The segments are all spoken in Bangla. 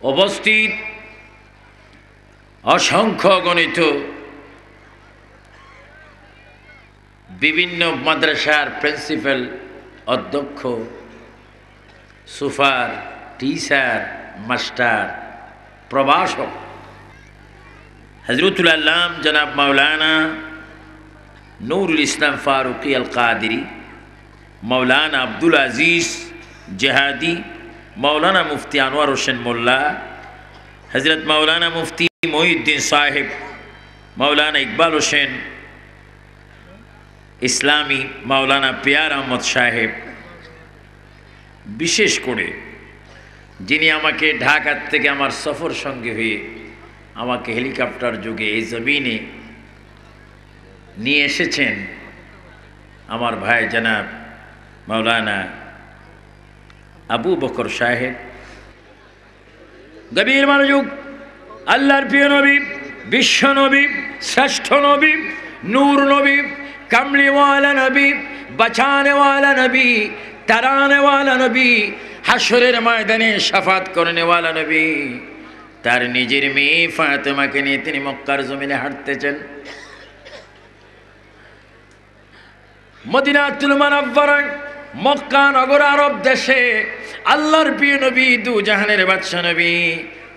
উপস্থিত অসংখ্য গণিত বিভিন্ন মাদ্রাসার প্রিন্সিপাল, অধ্যক্ষ, সুপার, টিচার, মাস্টার, প্রভাষক, হযরতুল আল্লাম জনাব মাওলানা নুরুল ইসলাম ফারুকি আল কাদেরী, মাওলানা আব্দুল আজিজ জেহাদি, মাওলানা মুফতি আনোয়ার হোসেন মোল্লা, হযরত মাওলানা মুফতি মহিউদ্দিন সাহেব, মাওলানা ইকবাল হোসেন ইসলামী, মাওলানা পিয়ার আহমদ সাহেব, বিশেষ করে যিনি আমাকে ঢাকা থেকে আমার সফর সঙ্গে হয়ে আমাকে হেলিকপ্টার যোগে এই জমিনে নিয়ে এসেছেন, আমার ভাই জনাব মাওলানা আবু বকর সাহেব। গভীর মনোযোগ। আল্লাহর প্রিয় নবী, বিশ্ব নবী, শ্রেষ্ঠ নবী, নূর নবী, কামলিওয়ালা নবী, বাঁচানেওয়ালা নবী, তারানেওয়ালা নবী, হাসরের ময়দানে শাফাত করনেওয়ালা নবী, তার নিজের মেয়ে ফাতেমাকে নিয়ে তিনি মক্কার জমিনে হাঁটতেছেন। মদিনাতুল মুনাওয়ারায়, মক্কা নগর আরব দেশে আল্লাহর প্রিয় নবী, দু জাহানের বাদশা নবী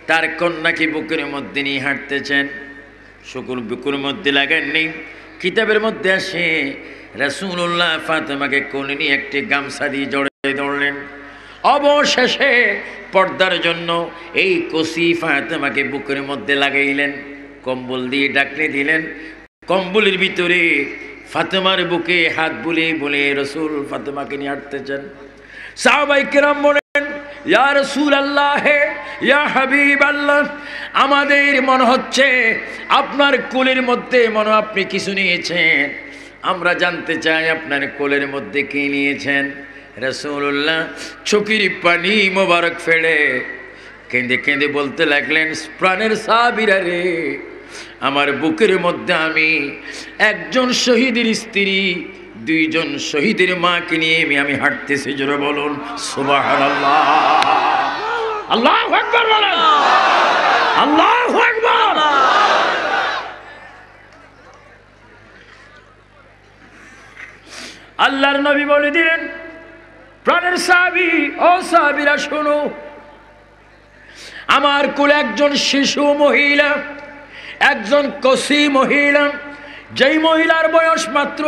তার কন্যাকে বুকের মধ্যে নিয়ে হাঁটতেছেন। শুকুর বুকের মধ্যে লাগাননি, কিতাবের মধ্যে আসে রাসূলুল্লাহ ফাতেমাকে কোলে নিয়ে একটি গামছা দিয়ে জড়িয়ে ধরলেন। অবশেষে পর্দার জন্য এই কসি ফাতেমাকে বুকের মধ্যে লাগাইলেন, কম্বল দিয়ে ঢাকলে দিলেন। কম্বলের ভিতরে ফাতেমার বুকে হাত বুলিয়ে বুলিয়ে রাসূল ফাতেমাকে নিয়ে হাঁটতেছেন। সাহাবায়ে কেরাম বলেন, ইয়া রাসূলুল্লাহ, ইয়া হাবিবাল্লাহ, আমাদের মনে হচ্ছে আপনার কোলের মধ্যে মনে আপনি কিছু নিয়েছেন, আমরা জানতে চাই আপনার কোলের মধ্যে কি নিয়েছেন। রাসূলুল্লাহ চোখের পানি মোবারক ফেলে কেঁদে কেঁদে বলতে লাগলেন, প্রাণের সাহাবীরা রে, আমার বুকের মধ্যে আমি একজন শহীদের স্ত্রী, দুইজন শহীদের মাকে নিয়ে আমি হাঁটতেছি। জোরে বলুন সুবহানাল্লাহ। আল্লাহু আকবার বলেন, আল্লাহু আকবার। আল্লাহর নবী বলে দিলেন, প্রাণের সাহাবী, ও সাহাবীরা শোনো, আমার কোলে একজন শিশু মহিলা, একজন কসি মহিলা, যেই মহিলার বয়স মাত্র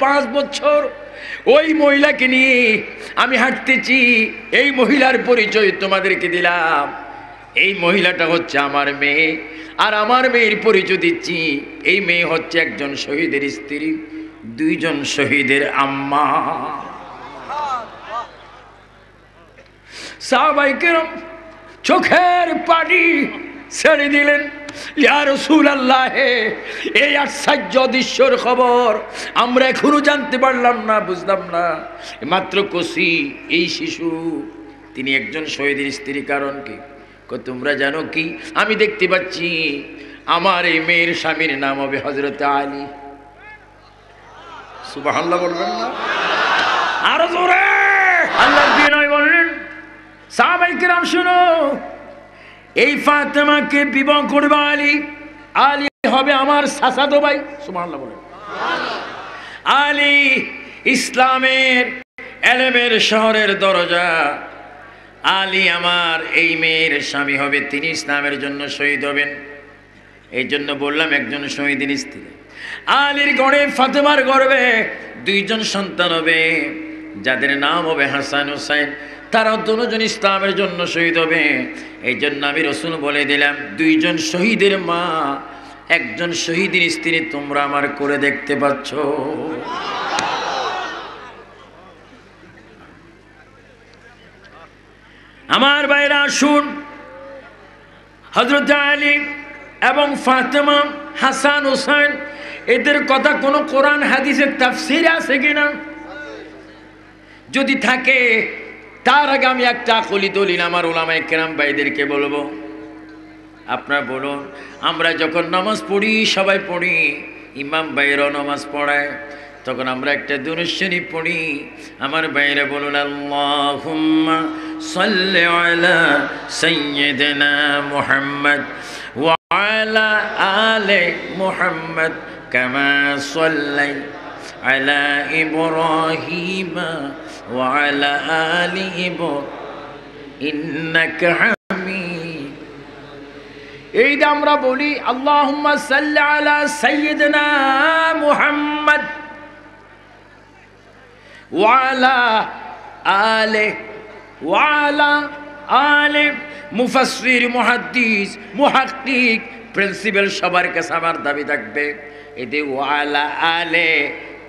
5 বছর, ওই মহিলাকে নিয়ে আমি হাঁটতেছি। এই মহিলার পরিচয় তোমাদেরকে দিলাম, এই মহিলাটা হচ্ছে আমার মেয়ে, আর আমার মেয়ের পরিচয় দিচ্ছি, এই মেয়ে হচ্ছে একজন শহীদের স্ত্রী, দুইজন শহীদের আম্মা। সাহাবায়ে কেরাম চোখের পানি ছেড়ে দিলেন। ইয়া রাসূলুল্লাহ, এই আশ্চর্য দৃশ্যের খবর আমরা এখনো জানতে পারলাম না, বুঝলাম না। মাত্র কসি এই শিশু, তিনি একজন শহীদের স্ত্রী, কারণ কি? তোমরা জানো কি? আমি দেখতে পাচ্ছি আমার এই মেয়ের স্বামীর নাম হবে হযরত আলী। সুবহানাল্লাহ বলবেন না? আরো জোরে। আল্লাহর নবী বললেন, সাহাবায়ে কেরাম শুনো, এই ফাতেমাকে বিবাহ করবে আলী, আলী হবে আমার চাচাতো ভাই। সুবহানাল্লাহ বলেন। আলী ইসলামের এলেমের শহরের দরজা, আলী আমার এই মেয়ের স্বামী হবে, তিনি ইসলামের জন্য শহীদ হবেন। এই জন্য বললাম একজন শহীদের স্ত্রী। আলীর গড়ে, ফাতেমার গর্ভে দুইজন সন্তান হবে, যাদের নাম হবে হাসান হুসাইন, তারা দুজন ইসলামের জন্য শহীদ হবে। এই জন্য আমি রাসূল বলে দিলাম, দুইজন শহীদের মা, একজন শহীদের স্ত্রী তোমরা আমার করে দেখতে পাচ্ছ। আমার ভাইরা আসুন, হযরত আলী এবং ফাতেমা, হাসান হুসাইন, এদের কথা কোনো কোরআন হাদিসের তাফসীরে আছে কিনা? যদি থাকে তার আগে আমি একটা আকলি দলিল আমার উলামায়ে কেরাম ভাইদেরকে বলবো। আপনারা বলুন, আমরা যখন নামাজ পড়ি, সবাই পড়ি, ইমাম ভাইরাও নামাজ পড়ায়, তখন আমরা একটা দুরূদ শরীফ পড়ি। আমার ভাইরা বলুন, আল্লাহুম্মা সাল্লি আলা সাইয়্যিদিনা মুহাম্মদ ওয়া আলা আলি মুহাম্মদ কামা সাল্লাইতা আলা ইব্রাহিম ওয়া আলা আলি ইব্রাহিম ইন্নাকা হামিদ। এইটা আমরা বলি, আল্লাহুম্মা সাল্লি আলা সাইয়্যিদিনা মুহাম্মদ ওয়া আলা আলি ওয়া আলা আলি। মুফাসসির, মুহাদ্দিস, মুহাক্কিক, প্রিন্সিপাল সবার কাছে আমার দাবি থাকবে, এতে ওয়া আলা আলি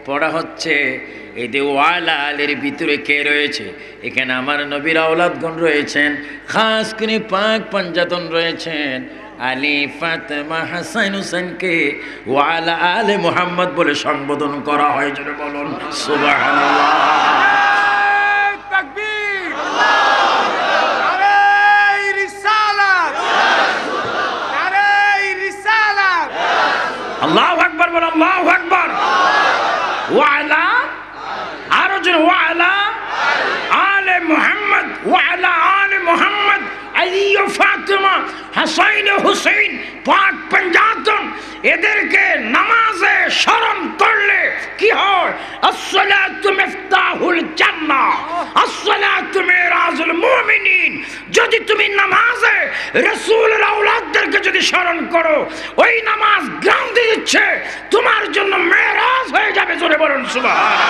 পড়া হচ্ছে, এতে ওয়া আলা আলির ভিতরে কে রয়েছে? এখানে আমার নবীর আওলাদগণ রয়েছেন, খাস করে পাক পাঞ্জাতন রয়েছেন। আলী, ফাতেমা, হাসান, হুসেনকে ওয়া আলা আলে মুহাম্মদ বলে সম্বোধন করা হয়। জোরে বলুন সুবহানাল্লাহ। তাকবীর, নারে রিসালাত, নারে রিসালাত। আল্লাহু আকবার বল, আল্লাহু আকবার। ওয়া আলা, আরো জোরে, ওয়া আলা আলে মুহাম্মদ ওয়া আলা আলে মুহাম্মদ। আলী ও ফাতেমা, হাসান ও হুসাইন, পাক পাঞ্জাতন, এদেরকে নামাজে স্মরণ করলে কি হয়? আসসালাতু মিফতাহুল জান্নাহ, আসসালাতু মিরাজুল মুমিনিন। যদি তুমি নামাজে রাসূলের আওলাদদেরকে যদি স্মরণ করো, ওই নামাজ গ্রান্টি দিচ্ছে তোমার জন্য মেরাজ হয়ে যাবে। জোরে বলুন সুবহানাল্লাহ।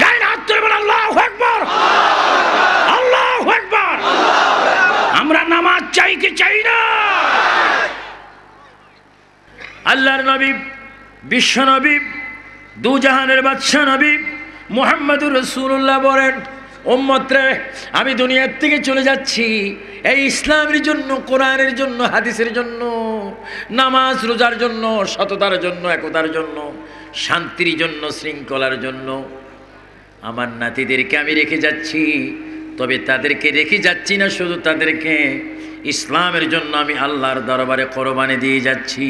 গায়ে হাত তুলে বলুন আল্লাহু আকবার, আল্লাহু আকবার। আমরা নামাজ চাই কি চাই না? আল্লাহর নবী, বিশ্ব নবী, দু জাহানের বাদশা নবী মুহাম্মদুর রাসূলুল্লাহ বলেন, উম্মত রে, আমি দুনিয়ার থেকে চলে যাচ্ছি এই ইসলামের জন্য, কোরআনের জন্য, হাদিসের জন্য, নামাজ রোজার জন্য, সততার জন্য, একতার জন্য, শান্তির জন্য, শৃঙ্খলার জন্য। আমার নাতিদেরকে আমি রেখে যাচ্ছি, তবে তাদেরকে রেখে যাচ্ছি না শুধু, তাদেরকে ইসলামের জন্য আমি আল্লাহর দরবারে কোরবানি দিয়ে যাচ্ছি।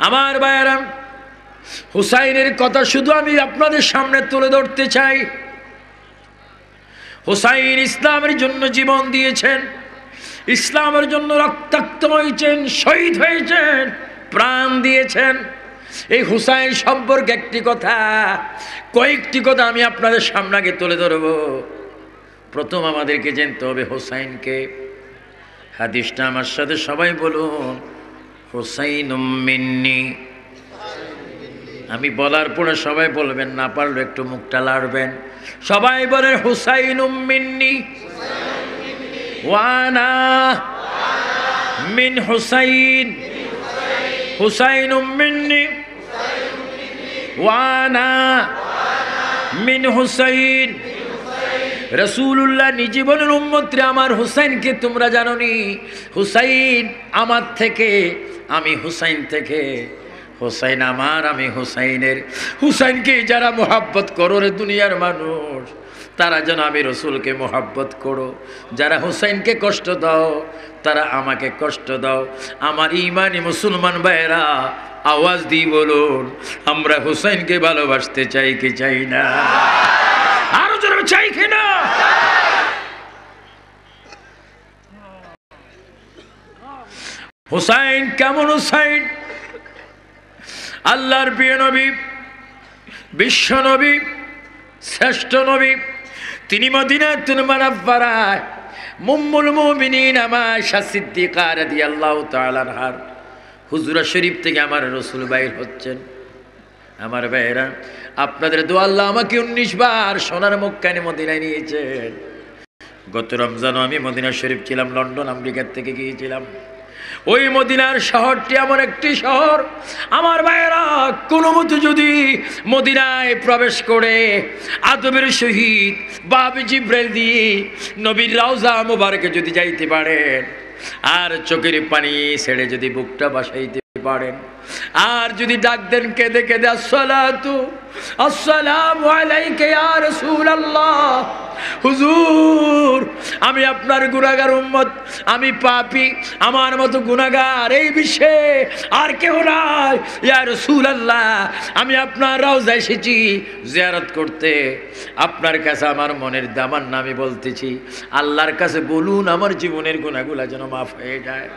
আমার ভাইয়েরা, হুসাইনের কথা শুধু আমি আপনাদের সামনে তুলে ধরতে চাই। হুসাইন ইসলামের জন্য জীবন দিয়েছেন, ইসলামের জন্য রক্তাক্ত হয়েছেন, শহীদ হয়েছেন, প্রাণ দিয়েছেন। এই হুসাইন সম্পর্কে একটি কথা, কয়েকটি কথা আমি আপনাদের সামনে আগে তুলে ধরব। প্রথম আমাদেরকে জানতে হবে হুসাইনকে। হাদিসটা আমার সাথে সবাই বলুন, হুসাইনুম মিন্নি। আমি বলার পরে সবাই বলবেন, না পারলে একটু মুখটা লাড়বেন। সবাই বলেন হুসাইনুম মিন্নি ওয়ানা মিন হুসাইন। হুসাইনুম মিন্নি ওয়ানা মিন হুসাইন। রাসূলুল্লাহ নিজে বলেন, উম্মতরে আমার হুসাইনকে তোমরা জানোনি, হুসাইন আমার থেকে, আমি হুসাইন থেকে। হুসাইন আমার, আমি হুসাইনের। হুসাইনকে যারা মোহাব্বত করো রে দুনিয়ার মানুষ, তারা যেন আমি রসুলকে মোহাব্বত করো। যারা হুসাইনকে কষ্ট দাও, তারা আমাকে কষ্ট দাও। আমার ইমানি মুসলমান ভাইয়েরা, আওয়াজ দিয়ে বলুন, আমরা হুসাইনকে ভালোবাসতে চাই কি চাই না? আরো জোরে চাই কি না? হুসাইন কেমন হুসাইন? আল্লাহর প্রিয় নবী, বিশ্ব নবী, শ্রেষ্ঠ নবী। তিনি মদিনাতুল মুনাওয়ারায় উম্মুল মুমিনিন আয়েশা সিদ্দিকা রাদিয়াল্লাহু তাআলা আনহার হুজরা শরীফ থেকে আমার রাসূল বাইর হচ্ছেন। আমার ভাইয়েরা, আপনাদের দোয়া, আল্লাহ আমাকে 19 বার সোনার মক্কায় মদিনায় নিয়েছেন। গত রমজানও আমি মদিনা শরীফ ছিলাম, লন্ডন আমেরিকার থেকে গিয়েছিলাম। ওই মদিনার শহরটি এমন একটি শহর, আমার ভাইয়েরা, কোনো মতে যদি মদিনায় প্রবেশ করে আদবের সহিত বাবে জিব্রাইল দিয়ে নবীর রওজা মুবারকে যদি যাইতে পারেন, আর চোখের পানি ছেড়ে যদি বুকটা বাসাইতে পারেন, আর যদি ডাক দেন কেঁদে কেঁদে, আসসালাতু আসসালামু আলাইকা ইয়া রাসূলুল্লাহ, হুজুর আমি আপনার গুনাহগার উম্মত, আমি পাপী, আমার মতো গুনাহগার এই বিশ্বে আর কেউ নাই। ইয়া রাসূলুল্লাহ, আমি আপনার রওজায় এসেছি জিয়ারত করতে, আপনার কাছে আমার মনের দামান আমি বলতেছি, আল্লাহর কাছে বলুন আমার জীবনের গুনাহগুলো যেন মাফ হয়ে যায়।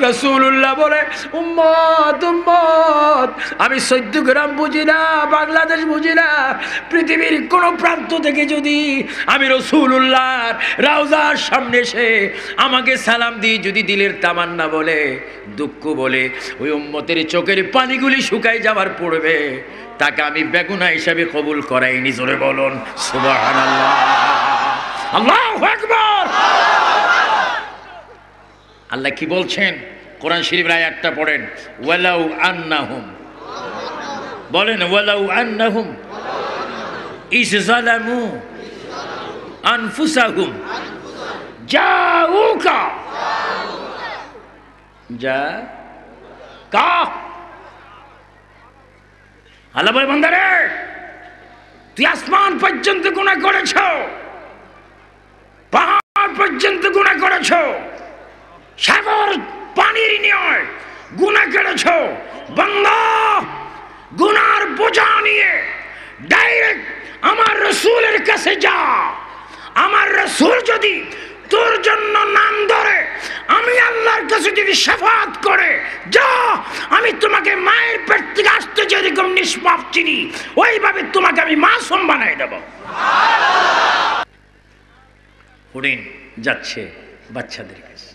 রাসূলুল্লাহ বলে, উম্মত উম্মত, আমি 14 গ্রাম বুঝি না, বাংলাদেশ বুঝি না, পৃথিবীর কোন প্রান্ত থেকে যদি আমি রাসূলুল্লাহর রওজার সামনে এসে আমাকে সালাম দিই, যদি দিলের তামান্না বলে, দুঃখ বলে, ওই উম্মতের চোখের পানিগুলি শুকায় যাবার পড়বে, তাকে আমি বেগুনা হিসাবে কবুল করাইনি। জোরে বলুন সুবহানাল্লাহ, আল্লাহু আকবার। আল্লাহ কি বলছেন? কোরআন শরীফের আয়াতটা পড়েন, ওয়ালাউ আন্নাহুম, বলেন ওয়ালাউ আন্নাহুম ইজ যালামু আনফুসাহুম জাউকা, যা কা আল্লাহ বলে, বান্দারে তুই আসমান পর্যন্ত গুনাহ করেছ, পাহাড় পর্যন্ত গুনাহ করেছ, সাগর পানির নিয়ে গুনাহ করেছ, বান্দা গুনার বোঝা নিয়ে ডাইরেক্ট আমার রাসূলের কাছে যা। আমার রাসূল যদি তোর জন্য নাম ধরে, আমি আল্লাহর কাছে যদি শাফাআত করে, যা আমি তোমাকে মায়ের পেট থেকে আসতে যেরকম নিষ্পাপ চিনি, ওইভাবে তোমাকে আমি মাসুম বানাই দেব। হরিণ যাচ্ছে বাচ্চাদের কাছে,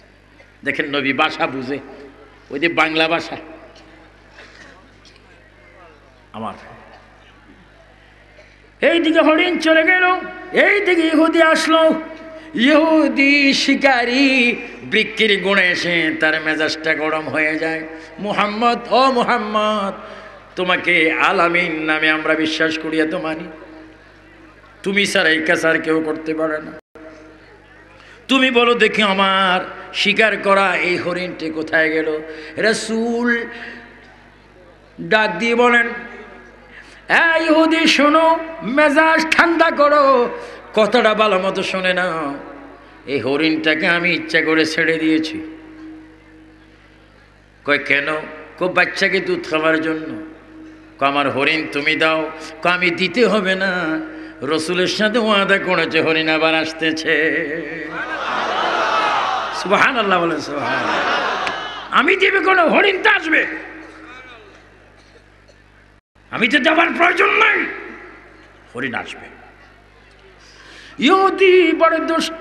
দেখেন নবী ভাষা বুঝে, ওই যে বাংলা ভাষা আমার, এইদিকে হরিণ চলে গেল, এইদিকে ইহুদি আসলো। ইহুদি শিকারী বৃক্ষের গুণে এসে তার মেজাজটা গরম হয়ে যায়। মুহাম্মদ, ও মুহাম্মদ, তোমাকে আলামিন নামে আমরা বিশ্বাস করি, এত মানি, তুমি ছাড়া এই কাজ আর কেউ করতে পারে না। তুমি বলো দেখি আমার শিকার করা এই হরিণটি কোথায় গেল? রাসূল ডাক দিয়ে বলেন, এই ইহুদি শোনো, মেজাজ ঠান্ডা করো, কথাটা ভালো মতো শোনে নাও। এই হরিণটাকে আমি ইচ্ছা করে ছেড়ে দিয়েছি। কয় কেন? কো বাচ্চাকে দুধ খাওয়ার জন্য। আমার হরিণ তুমি দাও। আমি দিতে হবে না, রসুলের সাথে ওয়াদা করেছে হরিণ আবার আসতেছে। সুবহানাল্লাহ বলেন, সুবহানাল্লাহ। আমি দিবে কোনো হরিণ তো আসবে, আমি তো যাবার প্রয়োজন নাই, হরিণ আসবে। ইহুদি বড় দুষ্ট।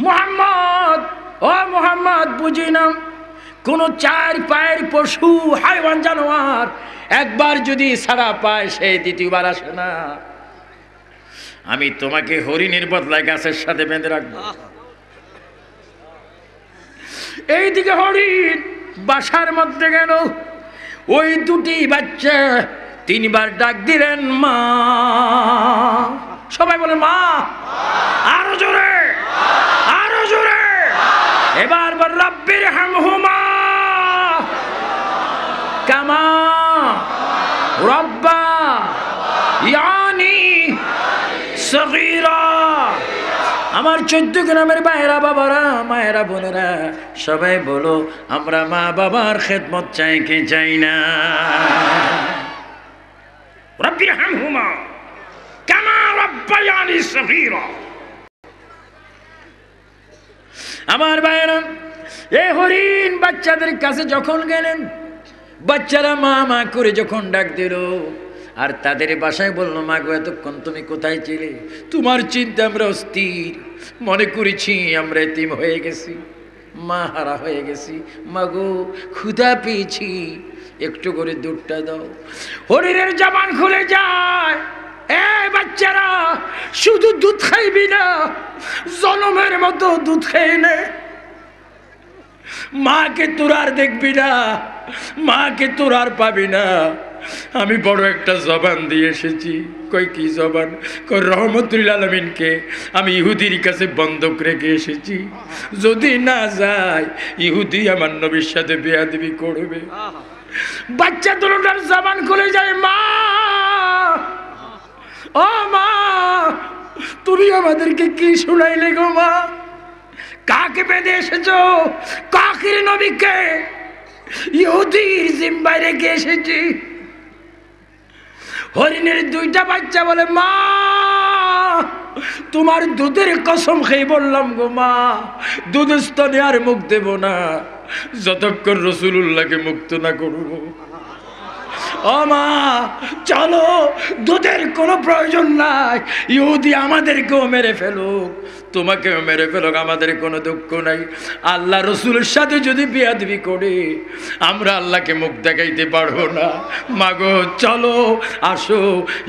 মুহাম্মদ, ও মুহাম্মদ, বুঝি না, কোন 4 পায়ের পশু হাইওয়ান জানোয়ার একবার যদি ছাড়া পায় সে দ্বিতীয়বার আসে না। আমি তোমাকে হরিণের বদলায় গাছের সাথে বেঁধে রাখবো। এইদিকে হরিণ বাসার মধ্যে গেল, ওই দুটি বাচ্চা 3 বার ডাক দিলেন মা। সবাই বলে মা, আরো জোরে, আরো জোরে। এবার বল রাব্বির হামহুমা কামা রাব্বা ইয়ানি সগীরা। আমার 14 গ্রামের ভাইয়েরা, বাবারা, মায়েরা, বোনেরা, সবাই বলো আমরা মা বাবার খেদমত চাই কি চাই না? রাব্বির হামহুমা কামা রাব্বায়ানি সগীরা। আমার ভাইয়েরা, এই হরিণ বাচ্চাদের কাছে যখন গেলেন, বাচ্চারা মা মা করে যখন ডাক দিল, আর তাদের বাসায় বলল, মা গো এতক্ষণ তুমি কোথায় ছিলে? তোমার চিন্তা আমরা অস্থির, মনে করেছি আমরা এতিম হয়ে গেছি, মা হারা হয়ে গেছি। মা গো ক্ষুধা পেয়েছি, একটু করে দুধটা দাও। হরিণের জবান খুলে যায়, এ বাচ্চারা শুধু দুধ খাইবি না, জনমের মতো দুধ খেয়ে নে। মাকে তোর আর দেখবি না, মাকে তোর আর পাবি না। আমি বড় একটা জবান দিয়ে এসেছি। কই কি জবান? কই রহমতুল আলামিনকে আমি ইহুদির কাছে বন্ধক রেখে এসেছি, যদি না যায় ইহুদি আমার নবীর সাথে বেয়াদবি করবে। বাচ্চা দুটোটার জবান খুলে যায়, মা, ও মা, তুমি আমাদেরকে কি শুনাইলে গো মা? কাকে বেঁধে এসেছো? কাকের নবীকে ইহুদির জিম্মায় রেখে এসেছি। হরিণের দুইটা বাচ্চা বলে, মা তোমার দুধের কসম খেয়ে বললাম গো মা, দুধ স্তনে আর মুখ দেব না যতক্ষণ রাসূলুল্লাহকে মুক্ত না করব। ও মা চলো, দুধের কোনো প্রয়োজন নাই, ইহুদি আমাদেরকেও মেরে ফেলুক, তোমাকেও মেরে ফেলুক, আমাদের কোনো দুঃখ নাই। আল্লাহ রসুলের সাথে যদি বিয়াদবি করে আমরা আল্লাহকে মুখ দেখাইতে পারবো না। মাগো চলো, আসো,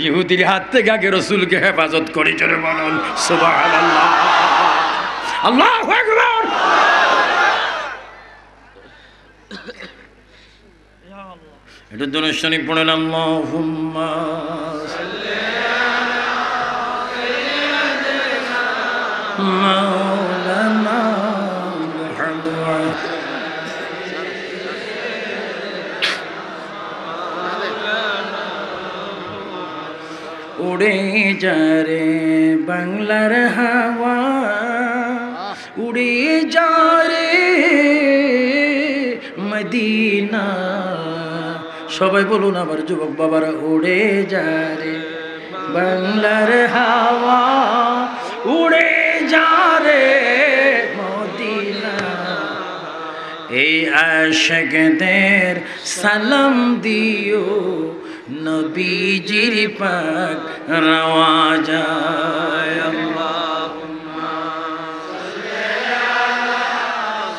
ইহুদির হাত থেকে আগে রসুলকে হেফাজত করে চলে বলুন সুবহানাল্লাহ, আল্লাহু আকবার। এটা দুরূদ পড়েন, আল্লাহুম্মা মাওলানা মুহাম্মদ। উড়ে যা রে বাংলার হাওয়া, উড়ে যা রে মদিনা। সবাই বলুন আবার যুবক বাবারা, উড়ে যা রে বাংলার হাওয়া, উড়ে যা রে মদিনা। এই আশিকদের সালাম দিও, নবীজির পাক রওয়া যায়। আল্লাহুম্মা সাল্লি আলা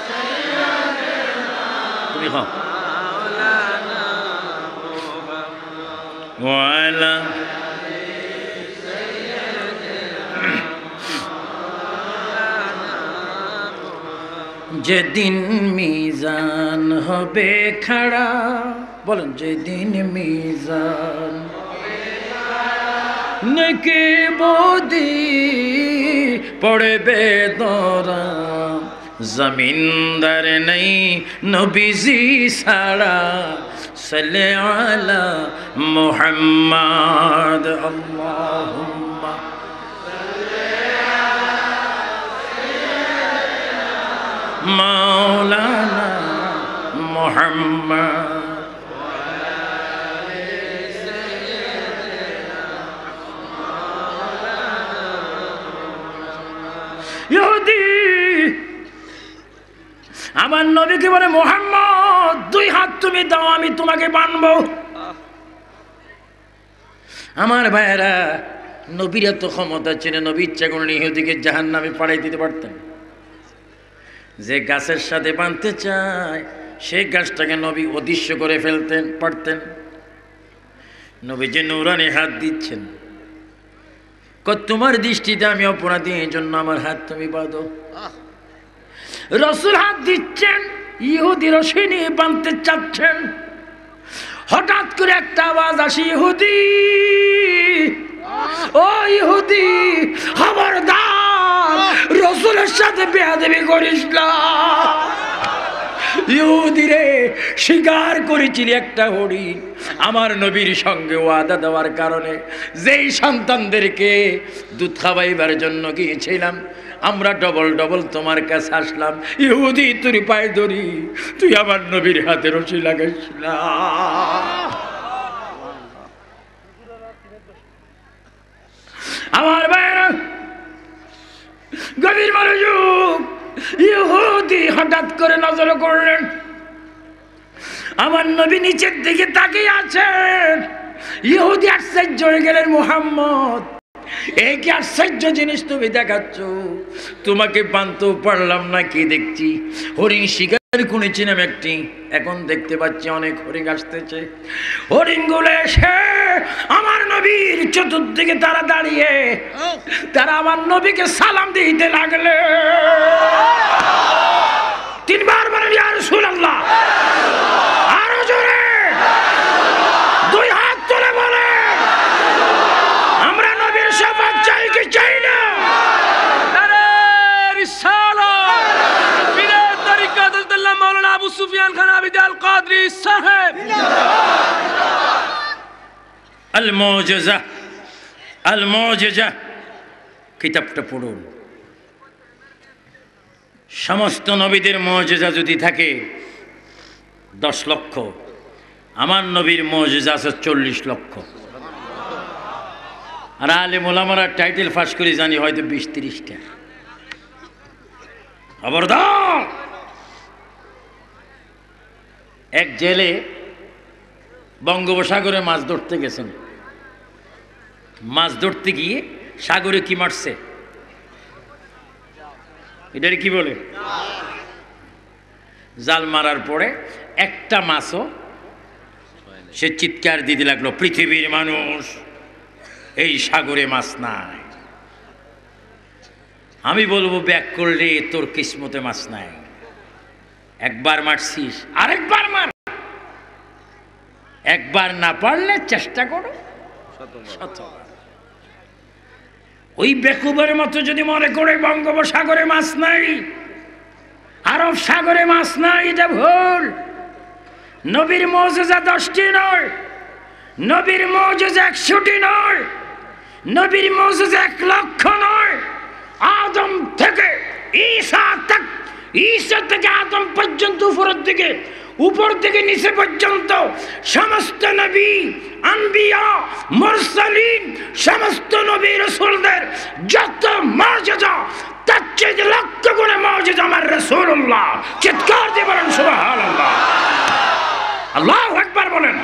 সাইয়্যিদিনা তুমি হও ওয়ালা যেদিন মিজান হবে খাড়া, বলেন যেদিন মিজান নেকি বদি পড়বে দরা, জমিনদার নেই নবীজি সারা, সাল্লি আলা মুহাম্মদ। আল্লাহুম্মা মাওলানা মুহাম্মদ। ইহুদি আমার নবীকে বলে, মুহাম্মদ দুই হাত তুমি দাও, আমি তোমাকে বানবো। আমার ভাইয়েরা, নবীর এত ক্ষমতা ছিল, নবী ইচ্ছা করলে ইহুদিকে জাহান্নামে পাঠাই দিতে পারতেন। যে গাছের সাথে বাঁধতে চায় সেই গাছটাকে নবী অদৃশ্য করে ফেলতেন পারতেন। নবী যে নূরানি হাত দিচ্ছেন, তোমার দৃষ্টিতে আমি অপরাধী, এই জন্য আমার হাত তুমি বাঁধো। রসুল হাত দিচ্ছেন, ইহুদি রশি নিয়ে বাঁধতে চাচ্ছেন। হঠাৎ করে একটা আওয়াজ আসে, ইহুদি ও ইহুদি, খবরদার রসুলের সাথে বেয়াদবি করিস না। ইহুদি রে, স্বীকার করেছিলি একটা হরিণ আমার নবীর সঙ্গে ওয়াদা দেওয়ার কারণে, যেই সন্তানদেরকে দুধ খাওয়াইবার জন্য গিয়েছিলাম, আমরা ডবল ডবল তোমার কাছে আসলাম। ইহুদি তুই পায়ে ধরি, তুই আমার নবীর হাতে রশি লাগাইস না। আমার ভাইয়েরা, গভীর মনোযোগ। ইহুদি হঠাৎ করে নজর করলেন, আমার নবী নিচের দিকে তাকিয়ে আছেন। ইহুদি আশ্চর্য হয়ে গেলেন, মুহাম্মদ এই কি আশ্চর্য জিনিস তুমি দেখাচ্ছ? তোমাকে বানতেও পারলাম না, কি দেখছি হরিণ শিকার শুনেছিলাম একটি, এখন দেখতে পাচ্ছি অনেক হরিণ আসতেছে। হরিণগুলো এসে আমার নবীর চতুর্দিকে তারা দাঁড়িয়ে, তারা আমার নবীকে সালাম দিতে লাগলে। তিনবার বলেন ইয়া রাসূলুল্লাহ, আরো জোরে দুই হাত তুলে বলে, আমরা নবীর শাফাত চাই কি চাই না? নারে রিসালাত বিনা তরিকাত আল্লাহ মাওলানা আবু সুফিয়ান খান আবিদ আল কাদরি সাহেব। আল মুজিজা, আল মুজিজা কিতাবটা পড়ুন, সমস্ত নবীদের মুজিজা যদি থাকে 10 লক্ষ, আমার নবীর মুজিজা আছে 40 লক্ষ। আর আলেম ওলামারা টাইটেল ফাঁস করে জানি হয়তো 20-30টা। খবরদার! এক জেলে বঙ্গোপসাগরে মাছ ধরতে গেছেন। মাছ ধরতে গিয়ে সাগরে কি মারছে? এটারে কি বলে? জাল মারার পরে একটা মাছও, সে চিৎকার দিতে লাগলো, পৃথিবীর মানুষ, এই সাগরে মাছ নাই। আমি বলবো ব্যাক করলে তোর কিসমতে মাছ নাই। একবার মারছিস, আরেকবার মার। একবার না পারলে চেষ্টা করো শতবার। ওই বেকুবের মতো যদি মনে করে বঙ্গোপসাগরে মাছ নাই, আরব সাগরে মাছ নাই, এটা ভুল। নবীর মুজিজা 10টি নয়, নবীর মুজিজা 100টি নয়, নবীর মুজিজা 1 লক্ষ নয়। আদম থেকে ঈসা থেকে আদম পর্যন্ত উপর থেকে নিচে পর্যন্ত সমস্ত নবী, আম্বিয়া, মুরসালিন, সমস্ত নবী রাসূলদের যত মুজিজা, তার চেয়ে লক্ষ গুণে মুজিজা আমার রাসূলুল্লাহ। চিৎকার দিয়ে বলেন সুবহানাল্লাহ। আল্লাহু আকবার বলেন।